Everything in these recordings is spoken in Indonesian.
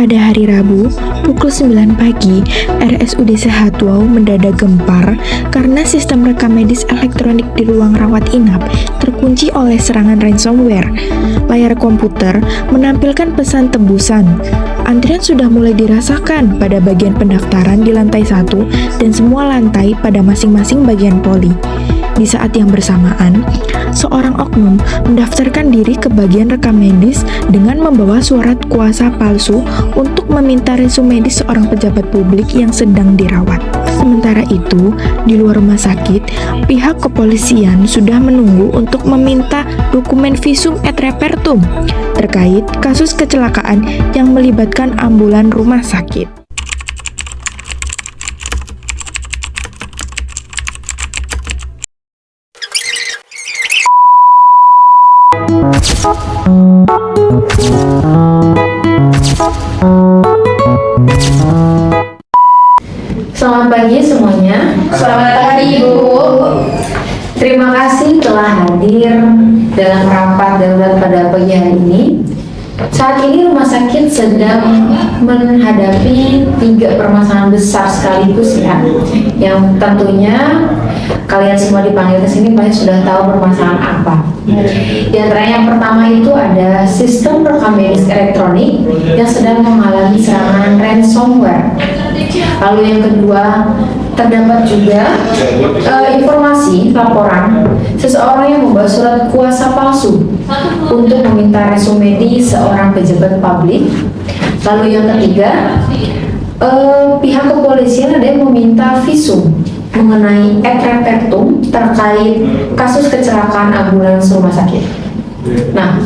Pada hari Rabu, pukul 9 pagi, RSUD Sehatwau mendadak gempar karena sistem rekam medis elektronik di ruang rawat inap terkunci oleh serangan ransomware. Layar komputer menampilkan pesan tebusan. Antrian sudah mulai dirasakan pada bagian pendaftaran di lantai 1 dan semua lantai pada masing-masing bagian poli. Di saat yang bersamaan, seorang oknum mendaftarkan diri ke bagian rekam medis dengan membawa surat kuasa palsu untuk meminta resume medis seorang pejabat publik yang sedang dirawat. Sementara itu, di luar rumah sakit, pihak kepolisian sudah menunggu untuk meminta dokumen visum et repertum terkait kasus kecelakaan yang melibatkan ambulan rumah sakit. Selamat pagi semuanya. Selamat pagi, Ibu. Terima kasih telah hadir dalam rapat darurat pada pagi hari ini. Saat ini rumah sakit sedang menghadapi 3 permasalahan besar sekaligus ya, yang tentunya kalian semua dipanggil ke sini pasti sudah tahu permasalahan apa. Di antaranya yang pertama itu ada sistem rekam medis elektronik yang sedang mengalami serangan ransomware. Lalu yang kedua, terdapat juga informasi laporan seseorang yang membawa surat kuasa palsu untuk meminta resume di seorang pejabat publik. Lalu yang ketiga, pihak kepolisian ada yang meminta visum mengenai et repertum terkait kasus kecelakaan ambulans rumah sakit. Nah,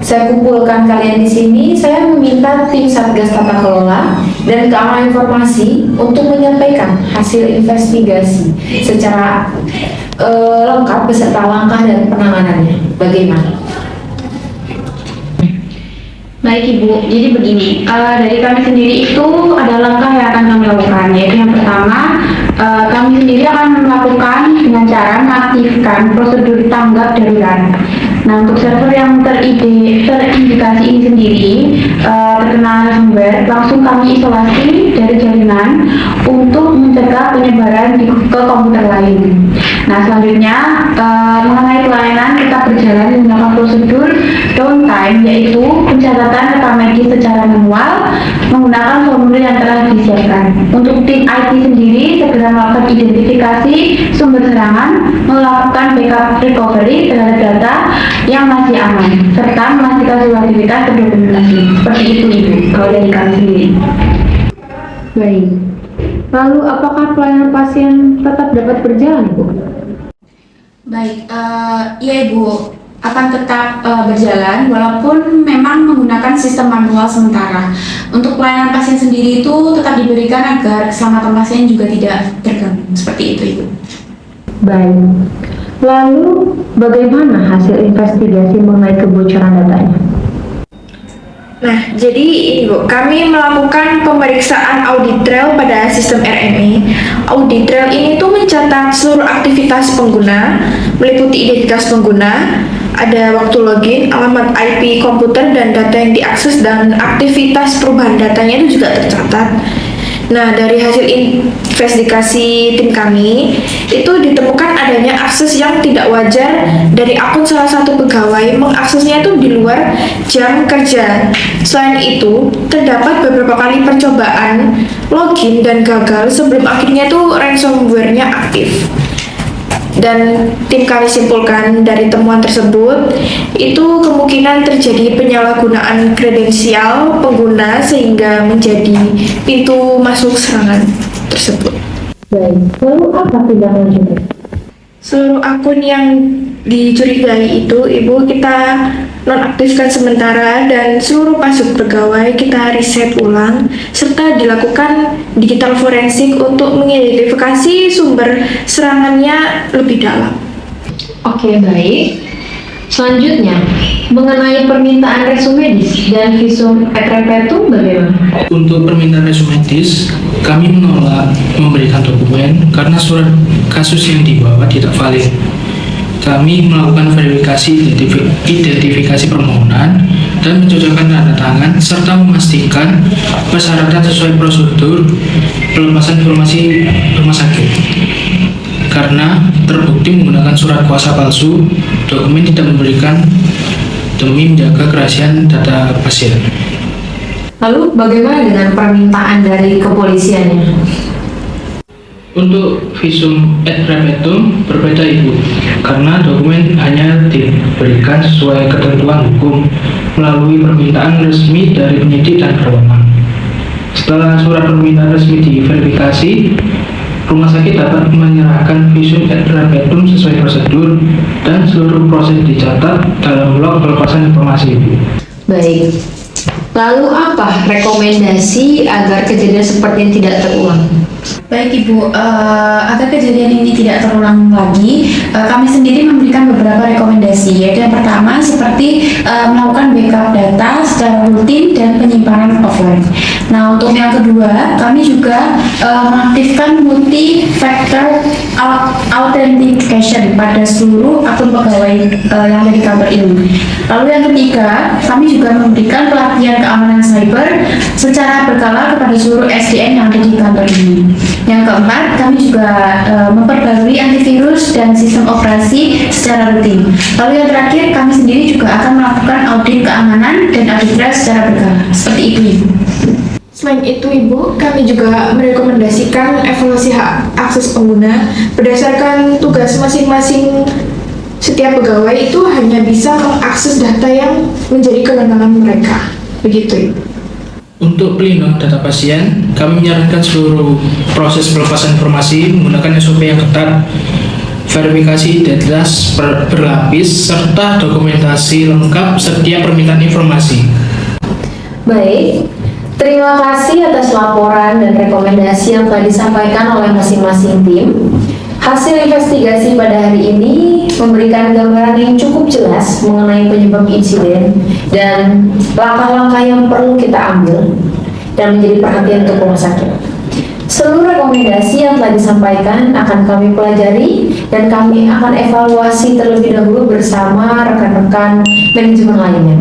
saya kumpulkan kalian di sini. Saya meminta tim Satgas Tata Kelola dan Keamanan Informasi untuk menyampaikan hasil investigasi secara lengkap beserta langkah dan penanganannya. Bagaimana? Baik Ibu, jadi begini, dari kami sendiri itu ada langkah yang akan kami lakukan, yaitu yang pertama, kami sendiri akan melakukan dengan cara mengaktifkan prosedur tanggap darurat. Nah, untuk server yang terindikasi ini sendiri terkena ransomware, langsung kami isolasi dari jaringan untuk mencegah penyebaran ke komputer lain. Nah, selanjutnya mengenai pelayanan kita berjalan menggunakan prosedur downtime, yaitu pencatatan rekam medis secara manual menggunakan formulir yang telah disiapkan. Untuk tim IT sendiri segera melakukan identifikasi sumber serangan, melakukan backup recovery terhadap data yang masih aman, serta memastikan seluruh aktivitas terdokumentasi. Seperti itu Ibu, kalau dari kami sendiri. Baik. Lalu apakah pelayanan pasien tetap dapat berjalan, Bu? Baik, iya Ibu, akan tetap berjalan walaupun memang menggunakan sistem manual sementara. Untuk pelayanan pasien sendiri itu tetap diberikan agar keselamatan pasien juga tidak terganggu. Seperti itu Ibu. Baik. Lalu bagaimana hasil investigasi mengenai kebocoran datanya? Nah, jadi ini Bu, kami melakukan pemeriksaan audit trail pada sistem RME. Audit trail ini tuh mencatat seluruh aktivitas pengguna, meliputi identitas pengguna, ada waktu login, alamat IP komputer dan data yang diakses, dan aktivitas perubahan datanya itu juga tercatat. Nah, dari hasil investigasi tim kami, itu ditemukan adanya akses yang tidak wajar dari akun salah satu pegawai, mengaksesnya itu di luar jam kerja. Selain itu, terdapat beberapa kali percobaan login dan gagal sebelum akhirnya itu ransomware-nya aktif. Dan tim kami simpulkan dari temuan tersebut, itu kemungkinan terjadi penyalahgunaan kredensial pengguna sehingga menjadi pintu masuk serangan tersebut. Baik. Lalu apa tindak lanjutnya? Seluruh akun yang dicurigai itu, Ibu, kita nonaktifkan sementara dan seluruh password pegawai kita reset ulang serta dilakukan digital forensik untuk mengidentifikasi sumber serangannya lebih dalam. Oke, baik. Selanjutnya, mengenai permintaan resume medis dan visum et repertum bagaimana? Untuk permintaan resume medis, kami menolak memberikan dokumen karena surat kasus yang dibawa tidak valid. kami melakukan verifikasi identifikasi permohonan dan mencocokkan tanda tangan serta memastikan persyaratan sesuai prosedur pelepasan informasi rumah sakit. Karena terbukti menggunakan surat kuasa palsu, dokumen tidak memberikan demi menjaga kerahasiaan data pasien. Lalu bagaimana dengan permintaan dari kepolisiannya? Untuk visum et repertum berbeda Ibu, karena dokumen hanya diberikan sesuai ketentuan hukum melalui permintaan resmi dari penyidik dan berwenang. Setelah surat permintaan resmi diverifikasi, rumah sakit dapat menyerahkan visum et repertum sesuai prosedur dan seluruh proses dicatat dalam log pelepasan informasi Ibu. Baik. Lalu apa rekomendasi agar kejadian seperti ini tidak terulang? Baik Ibu, agar kejadian ini tidak terulang lagi, kami sendiri memberikan beberapa rekomendasi, yaitu yang pertama seperti melakukan backup data secara rutin dan penyimpanan offline. Nah, untuk yang kedua, kami juga mengaktifkan multi-factor authentication pada seluruh akun pegawai yang ada di kantor ini. Lalu yang ketiga, kami juga memberikan pelatihan keamanan cyber secara berkala kepada seluruh SDM yang ada di kantor ini. Yang keempat, kami juga memperbarui antivirus dan sistem operasi secara rutin. Lalu yang terakhir, kami sendiri juga akan melakukan audit keamanan dan audit trail secara berkala. Seperti itu, Ibu. Selain itu, Ibu, kami juga merekomendasikan evaluasi hak akses pengguna berdasarkan tugas masing-masing. Setiap pegawai itu hanya bisa mengakses data yang menjadi kewenangan mereka. Begitu, Ibu. Untuk pelindungan data pasien, kami menyarankan seluruh proses pelepasan informasi menggunakan SOP yang ketat, verifikasi identitas berlapis, serta dokumentasi lengkap setiap permintaan informasi. Baik, terima kasih atas laporan dan rekomendasi yang telah disampaikan oleh masing-masing tim. Hasil investigasi pada hari ini memberikan gambaran yang cukup jelas mengenai penyebab insiden dan langkah-langkah yang perlu kita ambil dan menjadi perhatian untuk rumah sakit. Seluruh rekomendasi yang telah disampaikan akan kami pelajari dan kami akan evaluasi terlebih dahulu bersama rekan-rekan manajemen lainnya.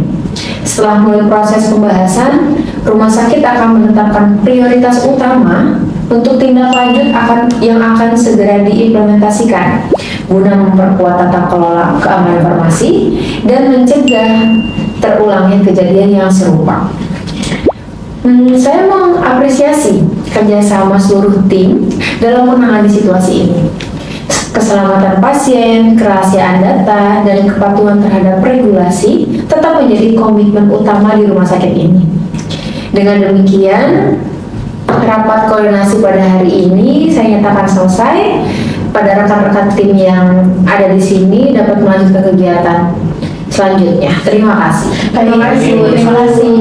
Setelah mulai proses pembahasan, rumah sakit akan menetapkan prioritas utama untuk tindak lanjut yang akan segera diimplementasikan guna memperkuat tata kelola keamanan informasi dan mencegah terulangnya kejadian yang serupa. Saya mengapresiasi kerjasama seluruh tim dalam menangani situasi ini. Keselamatan pasien, kerahasiaan data, dan kepatuhan terhadap regulasi tetap menjadi komitmen utama di rumah sakit ini. Dengan demikian, rapat koordinasi pada hari ini saya nyatakan selesai. Pada rekan-rekan tim yang ada di sini dapat melanjutkan kegiatan selanjutnya. Terima kasih. Terima kasih. Terima kasih.